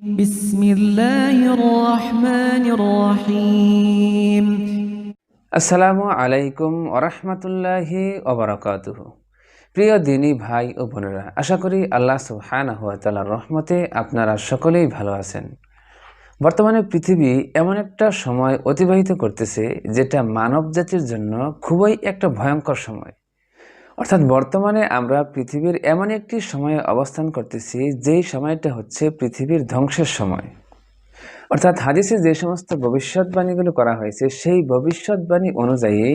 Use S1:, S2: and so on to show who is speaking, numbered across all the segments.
S1: বিসমিল্লাহির রহমানির রহিম।
S2: আসসালামু আলাইকুম ওরহমতুল্লাহি ওবরাকাতুহু। প্রিয় দিনী ভাই ও বোনেরা, আশা করি আল্লাহ সুবহানাহু ওয়া তাআলার রহমতে আপনারা সকলেই ভালো আছেন। বর্তমানে পৃথিবী এমন একটা সময় অতিবাহিত করতেছে যেটা মানব জাতির জন্য খুবই একটা ভয়ঙ্কর সময়। অর্থাৎ বর্তমানে আমরা পৃথিবীর এমন একটি সময়ে অবস্থান করতেছি যেই সময়টা হচ্ছে পৃথিবীর ধ্বংসের সময়। অর্থাৎ হাদিসে যে সমস্ত ভবিষ্যৎবাণীগুলো করা হয়েছে সেই ভবিষ্যৎবাণী অনুযায়ী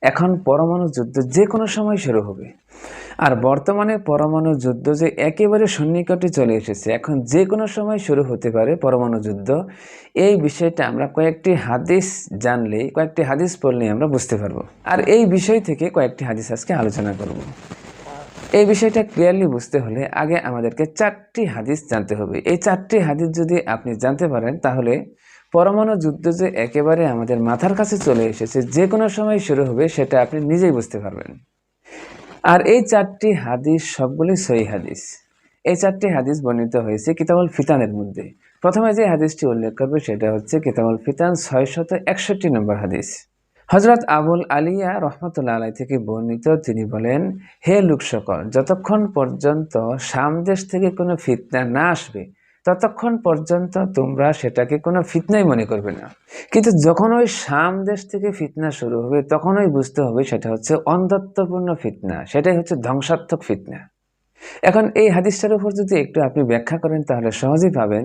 S2: এখন পরমাণু যুদ্ধ যে কোনো সময় শুরু হবে। আর বর্তমানে পরমাণু যুদ্ধ যে একেবারে সন্নিকটে চলে এসেছে, এখন যে কোনো সময় শুরু হতে পারে পরমাণু যুদ্ধ। এই বিষয়টা আমরা কয়েকটি হাদিস জানলেই, কয়েকটি হাদিস পড়লেই আমরা বুঝতে পারবো। আর এই বিষয় থেকে কয়েকটি হাদিস আজকে আলোচনা করব। এই বিষয়টা ক্লিয়ারলি বুঝতে হলে আগে আমাদেরকে 4টি হাদিস জানতে হবে। এই 4টি হাদিস যদি আপনি জানতে পারেন তাহলে পরমাণু যুদ্ধ যে একেবারে আমাদের মাথার কাছে চলে এসেছে, যে কোনো সময় শুরু হবে, সেটা আপনি নিজেই বুঝতে পারবেন। আর এই 4টি হাদিস সবগুলোই সহিহ হাদিস। এই 4টি হাদিস বর্ণিত হয়েছে কিতাবুল ফিতানের মধ্যে। প্রথমে যে হাদিসটি উল্লেখ করবে সেটা হচ্ছে কিতাবুল ফিতান 661 নম্বর হাদিস। হযরত আবুল আলিয়া রহমতুল্লাহ আলাই থেকে বর্ণিত, তিনি বলেন, হে লোক সকল, যতক্ষণ পর্যন্ত শাম দেশ থেকে কোনো ফিতনা না আসবে ততক্ষণ পর্যন্ত তোমরা সেটাকে কোনো ফিতনাই মনে করবে না। কিন্তু যখন ওই শাম দেশ থেকে ফিতনা শুরু হবে তখনই বুঝতে হবে সেটা হচ্ছে অন্ধত্বপূর্ণ ফিতনা, সেটাই হচ্ছে ধ্বংসাত্মক ফিতনা। এখন এই হাদিসটার উপর যদি একটু আপনি ব্যাখ্যা করেন তাহলে সহজেই পাবেন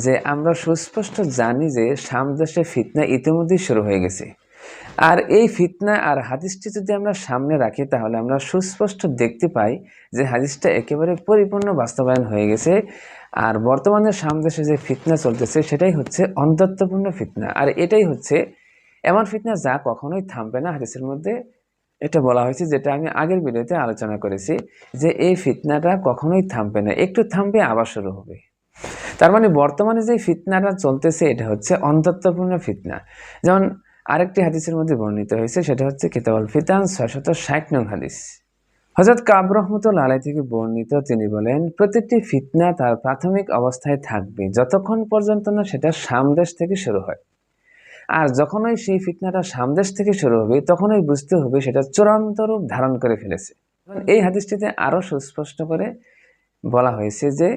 S2: যে আমরা সুস্পষ্ট জানি যে শাম দেশে ফিতনা ইতিমধ্যেই শুরু হয়ে গেছে। আর এই ফিতনা আর হাদিসটি যদি আমরা সামনে রাখি তাহলে আমরা সুস্পষ্ট দেখতে পাই যে হাদিসটা একেবারে পরিপূর্ণ বাস্তবায়ন হয়ে গেছে। আর বর্তমানে সামদেশে যে ফিতনা চলতেছে সেটাই হচ্ছে অন্ধত্বপূর্ণ ফিতনা। আর এটাই হচ্ছে এমন ফিতনা যা কখনোই থামবে না। হাদিসের মধ্যে এটা বলা হয়েছে, যেটা আমি আগের ভিডিওতে আলোচনা করেছি, যে এই ফিতনাটা কখনোই থামবে না, একটু থামবে আবার শুরু হবে। তার মানে বর্তমানে যে ফিতনাটা চলতেছে এটা হচ্ছে অন্ধত্বপূর্ণ ফিতনা। যেমন আরেকটি হাদিসের মধ্যে বর্ণিত হয়েছে, সেটা হচ্ছে কিতাবুল ফিতান 660 নং হাদিস। হযরত কাব রাহমাতুল্লাহি আলাইহি থেকে বর্ণিত, তিনি বলেন, প্রত্যেকটি ফিতনা তার প্রাথমিক অবস্থায় থাকবে যতক্ষণ পর্যন্ত না সেটা সামদেশ থেকে শুরু হয়। আর যখনই সেই ফিতনাটা সামদেশ থেকে শুরু হবে তখনই বুঝতে হবে সেটা চূড়ান্ত রূপ ধারণ করে ফেলেছে। এই হাদিসটিতে আরো সুস্পষ্ট করে বলা হয়েছে যে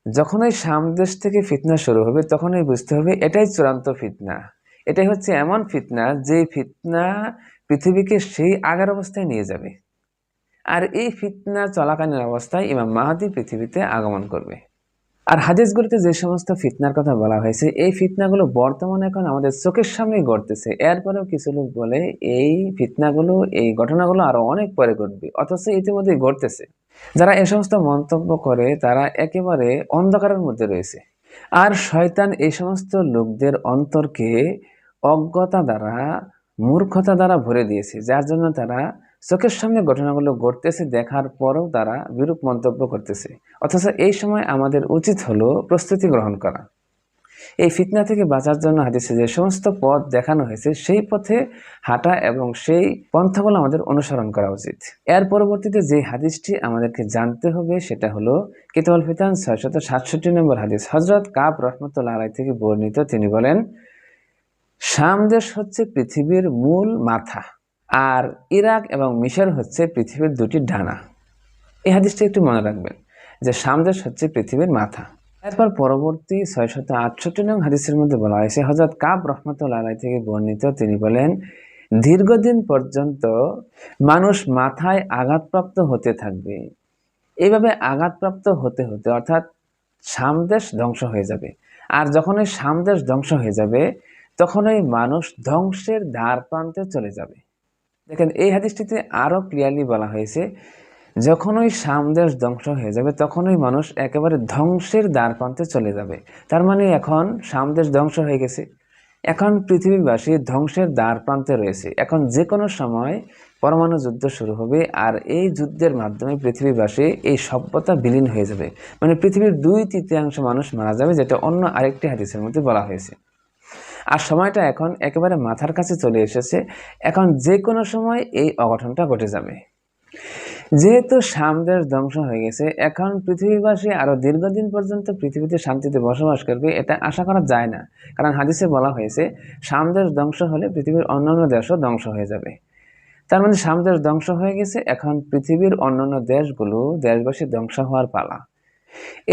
S2: যখনই সামদেশ থেকে ফিতনা শুরু হবে তখনই বুঝতে হবে এটাই চূড়ান্ত ফিতনা। এটাই হচ্ছে এমন ফিতনা যে ফিতনা পৃথিবীকে সেই আগের অবস্থায় নিয়ে যাবে। আর এই ফিতনা চলাকালীন অবস্থায় ইমাম মাহদী পৃথিবীতে আগমন করবে। আর হাদিসগুলোতে যে সমস্ত ফিতনার কথা বলা হয়েছে, এই ফিতনাগুলো বর্তমানে এখন আমাদের চোখের সামনেই ঘটতেছে। এরপরেও কিছু লোক বলে এই ফিতনাগুলো, এই ঘটনাগুলো আরো অনেক পরে ঘটবে, অথচ ইতিমধ্যেই ঘটতেছে। যারা এ সমস্ত মন্তব্য করে তারা একেবারে অন্ধকারের মধ্যে রয়েছে। আর শয়তান এই সমস্ত লোকদের অন্তরকে অজ্ঞতা দ্বারা, মূর্খতা দ্বারা ভরে দিয়েছে, যার জন্য তারা চোখের সামনে ঘটনাগুলো ঘটতেছে দেখার পরেও তারা বিরূপ মন্তব্য করতেছে। অথচ এই সময় আমাদের উচিত হলো প্রস্তুতি গ্রহণ করা। এই ফিতনা থেকে বাঁচার জন্য হাদিসে যে সমস্ত পথ দেখানো হয়েছে সেই পথে হাঁটা এবং সেই পন্থাগুলো আমাদের অনুসরণ করা উচিত। এর পরবর্তীতে যে হাদিসটি আমাদেরকে জানতে হবে সেটা হলো কিতাবুল ফিতান 667 নম্বর হাদিস। হযরত কাব রাহমাতুল্লাহি আলাইহি থেকে বর্ণিত, তিনি বলেন, শাম দেশ হচ্ছে পৃথিবীর মূল মাথা, আর ইরাক এবং মিশর হচ্ছে পৃথিবীর দুটি ডানা। এই হাদিসটা একটু মনে রাখবেন যে শাম দেশ হচ্ছে পৃথিবীর মাথা। এরপর পরবর্তী 668 নং হাদিসের মধ্যে বলা হয়েছে, হযরত কাব রাহমাতুল্লাহি আলাইহি থেকে বর্ণিত, তিনি বলেন, দীর্ঘদিন পর্যন্ত মানুষ মাথায় আঘাতপ্রাপ্ত হতে থাকবে। এইভাবে আঘাতপ্রাপ্ত হতে হতে অর্থাৎ সামদেশ ধ্বংস হয়ে যাবে। আর যখন এই সামদেশ ধ্বংস হয়ে যাবে তখনই মানুষ ধ্বংসের দ্বার প্রান্তে চলে যাবে। দেখেন, এই হাদিসটিতে আরো ক্লিয়ারলি বলা হয়েছে, যখনই সামদেশ ধ্বংস হয়ে যাবে তখনই মানুষ একেবারে ধ্বংসের দ্বার প্রান্তে চলে যাবে। তার মানে এখন সামদেশ ধ্বংস হয়ে গেছে, এখন পৃথিবীবাসী ধ্বংসের দ্বার প্রান্তে রয়েছে। এখন যে কোনো সময় পরমাণু যুদ্ধ শুরু হবে, আর এই যুদ্ধের মাধ্যমে পৃথিবীবাসী এই সভ্যতা বিলীন হয়ে যাবে। মানে পৃথিবীর 2/3 মানুষ মারা যাবে, যেটা অন্য আরেকটি হাদিসের মধ্যে বলা হয়েছে। আর সময়টা এখন একেবারে মাথার কাছে চলে এসেছে, এখন যে কোনো সময় এই অঘটনটা ঘটে যাবে। যেহেতু সামদেশ ধ্বংস হয়ে গেছে, এখন পৃথিবীবাসী আরো দীর্ঘদিন পর্যন্ত পৃথিবীতে শান্তিতে বসবাস করবে এটা আশা করা যায় না। কারণ হাদিসে বলা হয়েছে সামদেশ ধ্বংস হলে পৃথিবীর অন্যান্য দেশও ধ্বংস হয়ে যাবে। তার মানে সামদেশ ধ্বংস হয়ে গেছে, এখন পৃথিবীর অন্যান্য দেশগুলো দেশবাসী ধ্বংস হওয়ার পালা।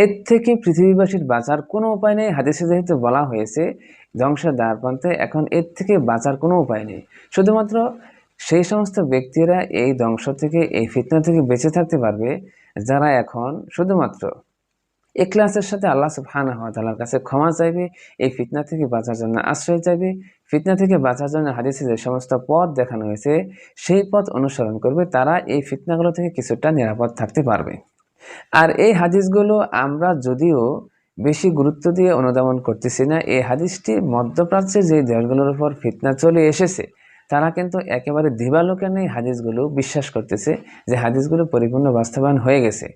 S2: এর থেকে পৃথিবীবাসীর বাঁচার কোনো উপায় নেই। হাদিসে যেহেতু বলা হয়েছে ধ্বংসের দ্বারপ্রান্তে, এখন এর থেকে বাঁচার কোনো উপায় নেই। শুধুমাত্র সেই সমস্ত ব্যক্তিরা এই ধ্বংস থেকে, এই ফিতনা থেকে বেঁচে থাকতে পারবে যারা এখন শুধুমাত্র ইখলাসের সাথে আল্লাহ সুবহানাহু ওয়া তাআলার কাছে ক্ষমা চাইবে, এই ফিতনা থেকে বাঁচার জন্য আশ্রয় চাইবে, ফিতনা থেকে বাঁচার জন্য হাদিসে যে সমস্ত পথ দেখানো হয়েছে সেই পথ অনুসরণ করবে, তারা এই ফিতনাগুলো থেকে কিছুটা নিরাপদ থাকতে পারবে। আর এই হাদিসগুলো আমরা যদিও বেশি গুরুত্ব দিয়ে অনুধাবন করতেছি না, এই হাদিসটি মধ্যপ্রাচ্যে যে দেশগুলোর উপর ফিতনা চলে এসেছে তারা কিন্তু একেবারে দিবালোকে নেই হাদিসগুলো বিশ্বাস করতেছে যে হাদিসগুলো পরিপূর্ণ বাস্তবায়ন হয়ে গেছে।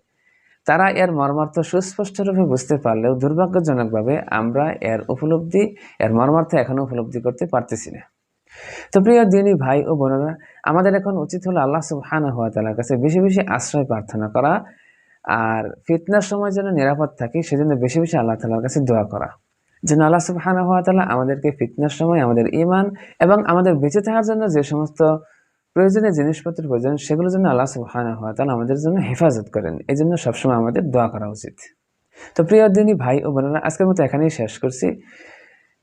S2: তারা এর মর্মার্থ সুস্পষ্টরূপে বুঝতে পারলেও দুর্ভাগ্যজনকভাবে আমরা এর মর্মার্থ এখনো উপলব্ধি করতে পারতেছি না। তো প্রিয় দিনী ভাই ও বোনেরা, আমাদের এখন উচিত হলো আল্লাহ সুবহানাহু ওয়া তাআলার কাছে বেশি বেশি আশ্রয় প্রার্থনা করা, আর ফিতনার সময় যেন নিরাপদ থাকি সেজন্য বেশি বেশি আল্লাহ তাআলার কাছে দোয়া করা, যেন আল্লাহ সুবহানাহু ওয়া তাআলা আমাদেরকে ফিতনার সময় আমাদের ঈমান এবং আমাদের বেঁচে থাকার জন্য যে সমস্ত প্রয়োজনীয় জিনিসপত্রের প্রয়োজন সেগুলো যেন আল্লাহ সুবহানাহু ওয়া তাআলা আমাদের জন্য হেফাজত করেন। এই জন্য সবসময় আমাদের দোয়া করা উচিত। তো প্রিয় দিনী ভাই ও বোনেরা, আজকের মতো এখানেই শেষ করছি।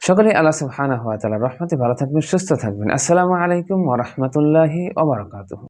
S2: সকলেই আল্লাহ সুবহানাহু ওয়া তাআলার রহমতে ভালো থাকবেন, সুস্থ থাকবেন। আসসালামু আলাইকুম ওয়া রাহমাতুল্লাহি ওয়া বারাকাতুহু।